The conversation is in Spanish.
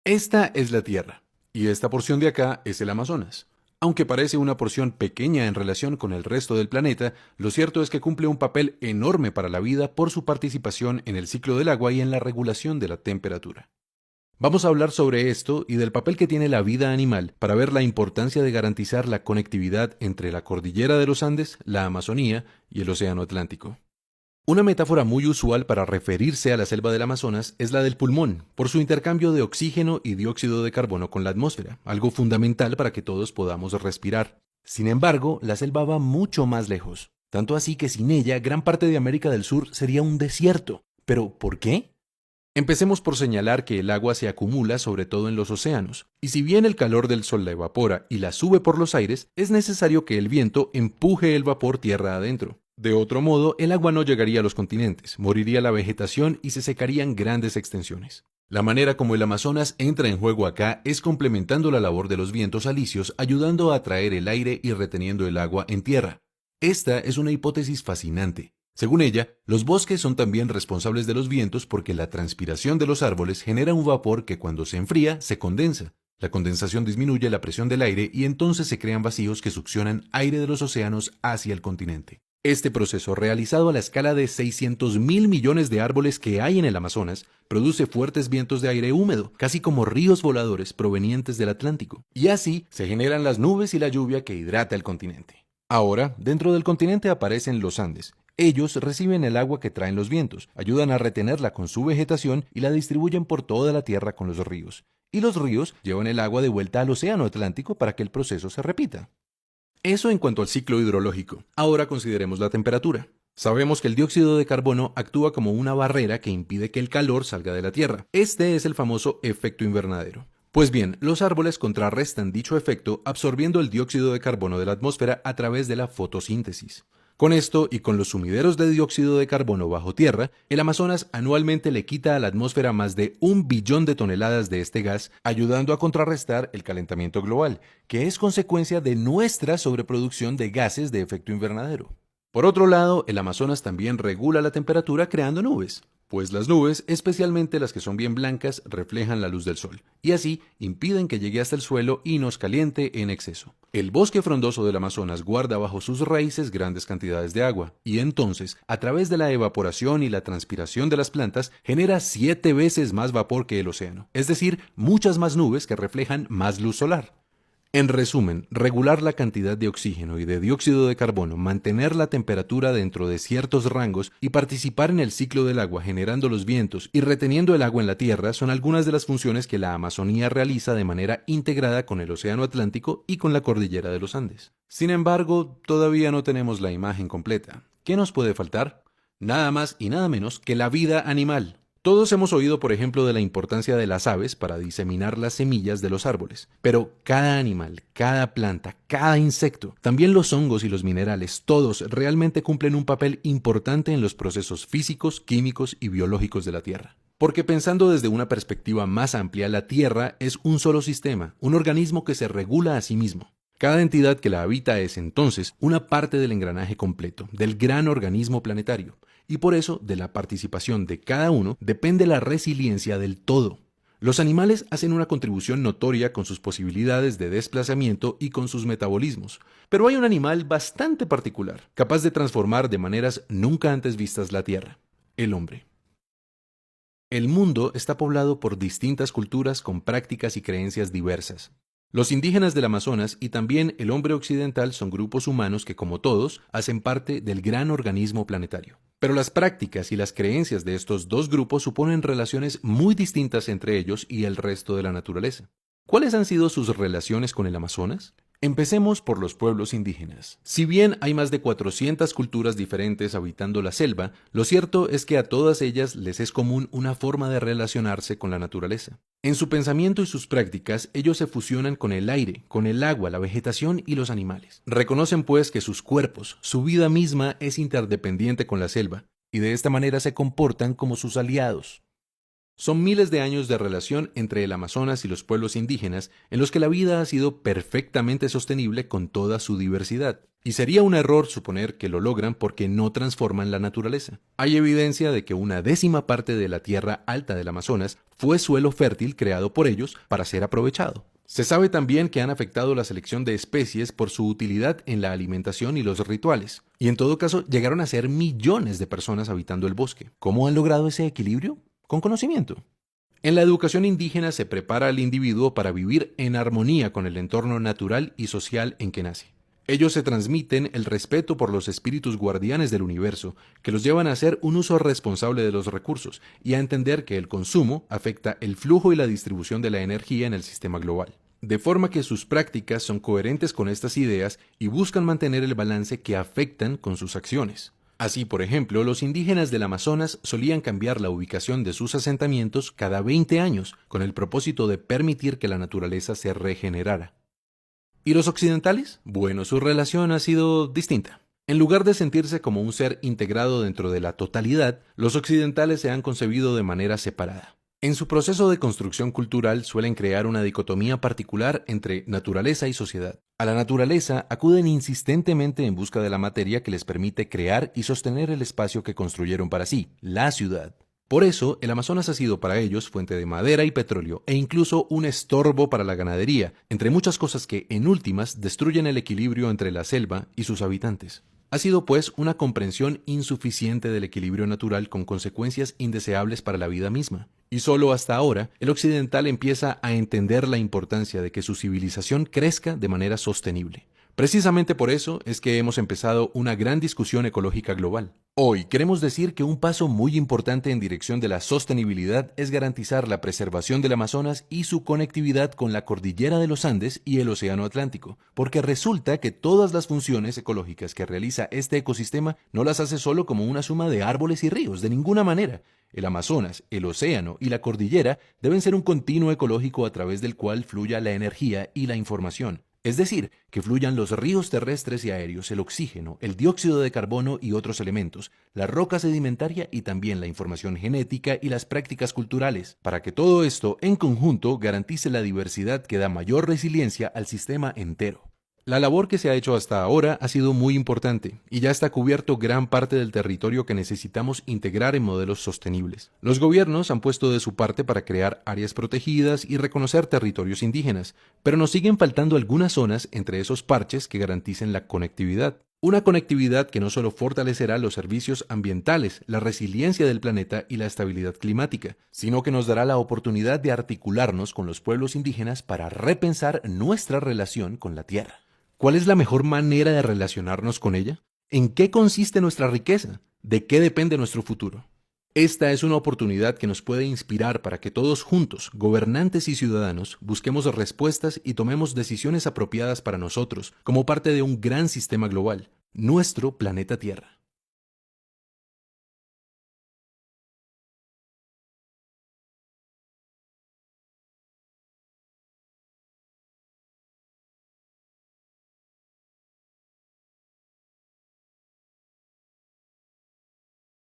Esta es la Tierra, y esta porción de acá es el Amazonas. Aunque parece una porción pequeña en relación con el resto del planeta, lo cierto es que cumple un papel enorme para la vida por su participación en el ciclo del agua y en la regulación de la temperatura. Vamos a hablar sobre esto y del papel que tiene la vida animal para ver la importancia de garantizar la conectividad entre la cordillera de los Andes, la Amazonía y el Océano Atlántico. Una metáfora muy usual para referirse a la selva del Amazonas es la del pulmón, por su intercambio de oxígeno y dióxido de carbono con la atmósfera, algo fundamental para que todos podamos respirar. Sin embargo, la selva va mucho más lejos, tanto así que sin ella gran parte de América del Sur sería un desierto. ¿Pero por qué? Empecemos por señalar que el agua se acumula sobre todo en los océanos, y si bien el calor del sol la evapora y la sube por los aires, es necesario que el viento empuje el vapor tierra adentro. De otro modo, el agua no llegaría a los continentes, moriría la vegetación y se secarían grandes extensiones. La manera como el Amazonas entra en juego acá es complementando la labor de los vientos alisios, ayudando a atraer el aire y reteniendo el agua en tierra. Esta es una hipótesis fascinante. Según ella, los bosques son también responsables de los vientos porque la transpiración de los árboles genera un vapor que cuando se enfría se condensa. La condensación disminuye la presión del aire y entonces se crean vacíos que succionan aire de los océanos hacia el continente. Este proceso, realizado a la escala de 600.000 millones de árboles que hay en el Amazonas, produce fuertes vientos de aire húmedo, casi como ríos voladores provenientes del Atlántico. Y así se generan las nubes y la lluvia que hidrata el continente. Ahora, dentro del continente aparecen los Andes. Ellos reciben el agua que traen los vientos, ayudan a retenerla con su vegetación y la distribuyen por toda la tierra con los ríos. Y los ríos llevan el agua de vuelta al océano Atlántico para que el proceso se repita. Eso en cuanto al ciclo hidrológico. Ahora consideremos la temperatura. Sabemos que el dióxido de carbono actúa como una barrera que impide que el calor salga de la Tierra. Este es el famoso efecto invernadero. Pues bien, los árboles contrarrestan dicho efecto absorbiendo el dióxido de carbono de la atmósfera a través de la fotosíntesis. Con esto y con los sumideros de dióxido de carbono bajo tierra, el Amazonas anualmente le quita a la atmósfera más de 1 billón de toneladas de este gas, ayudando a contrarrestar el calentamiento global, que es consecuencia de nuestra sobreproducción de gases de efecto invernadero. Por otro lado, el Amazonas también regula la temperatura creando nubes, pues las nubes, especialmente las que son bien blancas, reflejan la luz del sol, y así impiden que llegue hasta el suelo y nos caliente en exceso. El bosque frondoso del Amazonas guarda bajo sus raíces grandes cantidades de agua, y entonces, a través de la evaporación y la transpiración de las plantas, genera 7 veces más vapor que el océano, es decir, muchas más nubes que reflejan más luz solar. En resumen, regular la cantidad de oxígeno y de dióxido de carbono, mantener la temperatura dentro de ciertos rangos y participar en el ciclo del agua generando los vientos y reteniendo el agua en la tierra son algunas de las funciones que la Amazonía realiza de manera integrada con el Océano Atlántico y con la cordillera de los Andes. Sin embargo, todavía no tenemos la imagen completa. ¿Qué nos puede faltar? Nada más y nada menos que la vida animal. Todos hemos oído, por ejemplo, de la importancia de las aves para diseminar las semillas de los árboles, pero cada animal, cada planta, cada insecto, también los hongos y los minerales, todos realmente cumplen un papel importante en los procesos físicos, químicos y biológicos de la Tierra. Porque pensando desde una perspectiva más amplia, la Tierra es un solo sistema, un organismo que se regula a sí mismo. Cada entidad que la habita es entonces una parte del engranaje completo, del gran organismo planetario, y por eso de la participación de cada uno depende la resiliencia del todo. Los animales hacen una contribución notoria con sus posibilidades de desplazamiento y con sus metabolismos, pero hay un animal bastante particular, capaz de transformar de maneras nunca antes vistas la Tierra: el hombre. El mundo está poblado por distintas culturas con prácticas y creencias diversas. Los indígenas del Amazonas y también el hombre occidental son grupos humanos que, como todos, hacen parte del gran organismo planetario. Pero las prácticas y las creencias de estos dos grupos suponen relaciones muy distintas entre ellos y el resto de la naturaleza. ¿Cuáles han sido sus relaciones con el Amazonas? Empecemos por los pueblos indígenas. Si bien hay más de 400 culturas diferentes habitando la selva, lo cierto es que a todas ellas les es común una forma de relacionarse con la naturaleza. En su pensamiento y sus prácticas, ellos se fusionan con el aire, con el agua, la vegetación y los animales. Reconocen pues que sus cuerpos, su vida misma es interdependiente con la selva, y de esta manera se comportan como sus aliados. Son miles de años de relación entre el Amazonas y los pueblos indígenas en los que la vida ha sido perfectamente sostenible con toda su diversidad. Y sería un error suponer que lo logran porque no transforman la naturaleza. Hay evidencia de que una décima parte de la tierra alta del Amazonas fue suelo fértil creado por ellos para ser aprovechado. Se sabe también que han afectado la selección de especies por su utilidad en la alimentación y los rituales. Y en todo caso, llegaron a ser millones de personas habitando el bosque. ¿Cómo han logrado ese equilibrio? Con conocimiento. En la educación indígena se prepara al individuo para vivir en armonía con el entorno natural y social en que nace. Ellos se transmiten el respeto por los espíritus guardianes del universo, que los llevan a hacer un uso responsable de los recursos y a entender que el consumo afecta el flujo y la distribución de la energía en el sistema global. De forma que sus prácticas son coherentes con estas ideas y buscan mantener el balance que afectan con sus acciones. Así, por ejemplo, los indígenas del Amazonas solían cambiar la ubicación de sus asentamientos cada 20 años, con el propósito de permitir que la naturaleza se regenerara. ¿Y los occidentales? Bueno, su relación ha sido distinta. En lugar de sentirse como un ser integrado dentro de la totalidad, los occidentales se han concebido de manera separada. En su proceso de construcción cultural suelen crear una dicotomía particular entre naturaleza y sociedad. A la naturaleza acuden insistentemente en busca de la materia que les permite crear y sostener el espacio que construyeron para sí, la ciudad. Por eso, el Amazonas ha sido para ellos fuente de madera y petróleo e incluso un estorbo para la ganadería, entre muchas cosas que, en últimas, destruyen el equilibrio entre la selva y sus habitantes. Ha sido, pues, una comprensión insuficiente del equilibrio natural con consecuencias indeseables para la vida misma. Y solo hasta ahora, el occidental empieza a entender la importancia de que su civilización crezca de manera sostenible. Precisamente por eso es que hemos empezado una gran discusión ecológica global. Hoy queremos decir que un paso muy importante en dirección de la sostenibilidad es garantizar la preservación del Amazonas y su conectividad con la cordillera de los Andes y el Océano Atlántico, porque resulta que todas las funciones ecológicas que realiza este ecosistema no las hace solo como una suma de árboles y ríos, de ninguna manera. El Amazonas, el océano y la cordillera deben ser un continuo ecológico a través del cual fluya la energía y la información. Es decir, que fluyan los ríos terrestres y aéreos, el oxígeno, el dióxido de carbono y otros elementos, la roca sedimentaria y también la información genética y las prácticas culturales, para que todo esto en conjunto garantice la diversidad que da mayor resiliencia al sistema entero. La labor que se ha hecho hasta ahora ha sido muy importante y ya está cubierto gran parte del territorio que necesitamos integrar en modelos sostenibles. Los gobiernos han puesto de su parte para crear áreas protegidas y reconocer territorios indígenas, pero nos siguen faltando algunas zonas entre esos parches que garanticen la conectividad. Una conectividad que no solo fortalecerá los servicios ambientales, la resiliencia del planeta y la estabilidad climática, sino que nos dará la oportunidad de articularnos con los pueblos indígenas para repensar nuestra relación con la tierra. ¿Cuál es la mejor manera de relacionarnos con ella? ¿En qué consiste nuestra riqueza? ¿De qué depende nuestro futuro? Esta es una oportunidad que nos puede inspirar para que todos juntos, gobernantes y ciudadanos, busquemos respuestas y tomemos decisiones apropiadas para nosotros, como parte de un gran sistema global, nuestro planeta Tierra.